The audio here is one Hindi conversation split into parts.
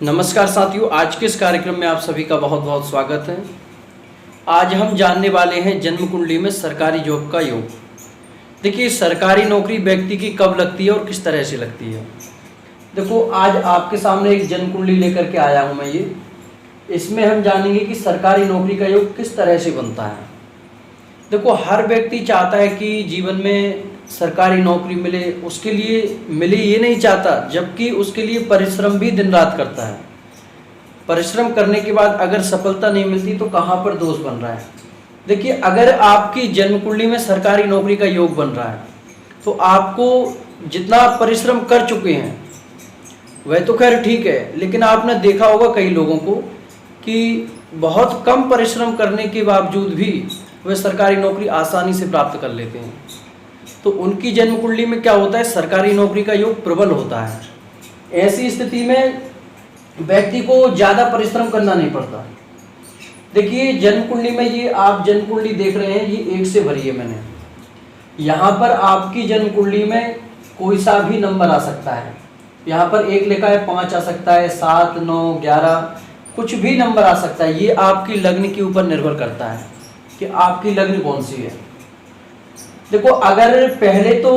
नमस्कार साथियों, आज के इस कार्यक्रम में आप सभी का बहुत बहुत स्वागत है। आज हम जानने वाले हैं जन्म कुंडली में सरकारी जॉब का योग। देखिए, सरकारी नौकरी व्यक्ति की कब लगती है और किस तरह से लगती है। देखो, आज आपके सामने एक जन्म कुंडली लेकर के आया हूँ मैं। इसमें हम जानेंगे कि सरकारी नौकरी का योग किस तरह से बनता है। देखो, हर व्यक्ति चाहता है कि जीवन में सरकारी नौकरी मिले, उसके लिए मिले ये नहीं चाहता, जबकि उसके लिए परिश्रम भी दिन रात करता है। परिश्रम करने के बाद अगर सफलता नहीं मिलती तो कहाँ पर दोष बन रहा है। देखिए, अगर आपकी जन्म कुंडली में सरकारी नौकरी का योग बन रहा है तो आपको जितना परिश्रम कर चुके हैं वह तो खैर ठीक है, लेकिन आपने देखा होगा कई लोगों को कि बहुत कम परिश्रम करने के बावजूद भी वे सरकारी नौकरी आसानी से प्राप्त कर लेते हैं। तो उनकी जन्म कुंडली में क्या होता है, सरकारी नौकरी का योग प्रबल होता है। ऐसी स्थिति में व्यक्ति को ज़्यादा परिश्रम करना नहीं पड़ता। देखिए, जन्म कुंडली में ये आप जन्म कुंडली देख रहे हैं, ये 1 से भरी है मैंने। यहाँ पर आपकी जन्म कुंडली में कोई सा भी नंबर आ सकता है। यहाँ पर 1 लिखा है, 5 आ सकता है, 7, 9, 11, कुछ भी नंबर आ सकता है। ये आपकी लग्न के ऊपर निर्भर करता है कि आपकी लग्न कौन सी है। देखो, अगर पहले तो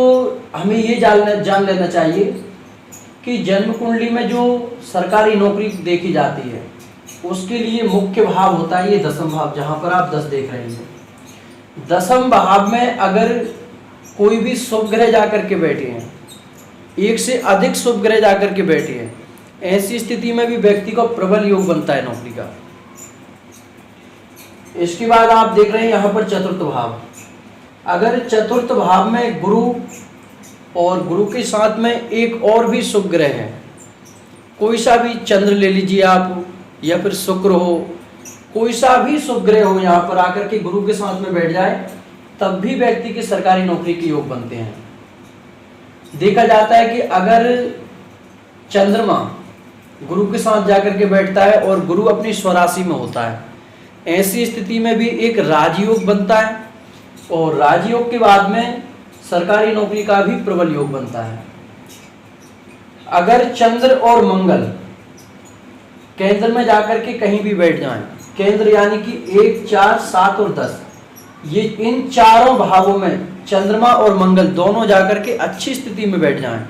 हमें ये जान लेना चाहिए कि जन्म कुंडली में जो सरकारी नौकरी देखी जाती है उसके लिए मुख्य भाव होता है ये दशम भाव, जहाँ पर आप 10 देख रहे हैं। दशम भाव में अगर कोई भी शुभ ग्रह जाकर के बैठे हैं, 1 से अधिक शुभ ग्रह जाकर के बैठे हैं, ऐसी स्थिति में भी व्यक्ति का प्रबल योग बनता है नौकरी का। इसके बाद आप देख रहे हैं यहाँ पर चतुर्थ भाव। अगर चतुर्थ भाव में गुरु और गुरु के साथ में एक और भी शुभ ग्रह है, कोई सा भी चंद्र ले लीजिए आप, या फिर शुक्र हो, कोई सा भी शुभ ग्रह हो, यहाँ पर आकर के गुरु के साथ में बैठ जाए तब भी व्यक्ति के सरकारी नौकरी के योग बनते हैं। देखा जाता है कि अगर चंद्रमा गुरु के साथ जाकर के बैठता है और गुरु अपनी स्वराशि में होता है, ऐसी स्थिति में भी एक राजयोग बनता है और राजयोग के बाद में सरकारी नौकरी का भी प्रबल योग बनता है। अगर चंद्र और मंगल केंद्र में जाकर के कहीं भी बैठ जाएं, केंद्र यानी कि 1, 4, 7 और 10, ये इन चारों भावों में चंद्रमा और मंगल दोनों जाकर के अच्छी स्थिति में बैठ जाएं,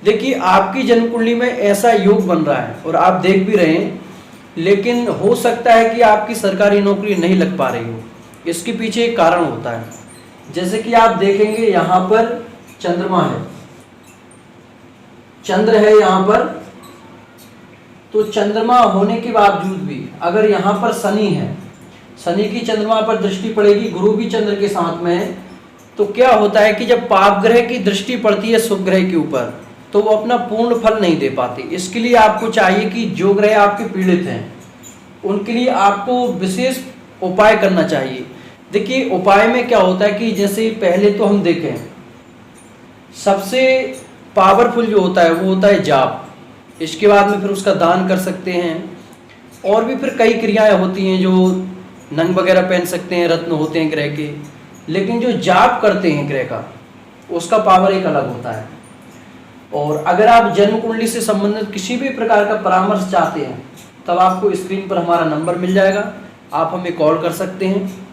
देखिए आपकी जन्म कुंडली में ऐसा योग बन रहा है और आप देख भी रहे हैं, लेकिन हो सकता है कि आपकी सरकारी नौकरी नहीं लग पा रही हो। इसके पीछे एक कारण होता है। जैसे कि आप देखेंगे यहाँ पर चंद्रमा है, चंद्र है यहाँ पर, तो चंद्रमा होने के बावजूद भी अगर यहाँ पर शनि है, शनि की चंद्रमा पर दृष्टि पड़ेगी, गुरु भी चंद्र के साथ में है, तो क्या होता है कि जब पाप ग्रह की दृष्टि पड़ती है शुभ ग्रह के ऊपर तो वो अपना पूर्ण फल नहीं दे पाते। इसके लिए आपको चाहिए कि जो ग्रह आपके पीड़ित हैं उनके लिए आपको विशेष उपाय करना चाहिए। देखिए, उपाय में क्या होता है कि जैसे पहले तो हम देखें, सबसे पावरफुल जो होता है वो होता है जाप। इसके बाद में फिर उसका दान कर सकते हैं, और भी फिर कई क्रियाएं होती हैं, जो नंग वगैरह पहन सकते हैं, रत्न होते हैं ग्रह के, लेकिन जो जाप करते हैं ग्रह का उसका पावर एक अलग होता है। और अगर आप जन्म कुंडली से संबंधित किसी भी प्रकार का परामर्श चाहते हैं तब आपको स्क्रीन पर हमारा नंबर मिल जाएगा, आप हमें कॉल कर सकते हैं।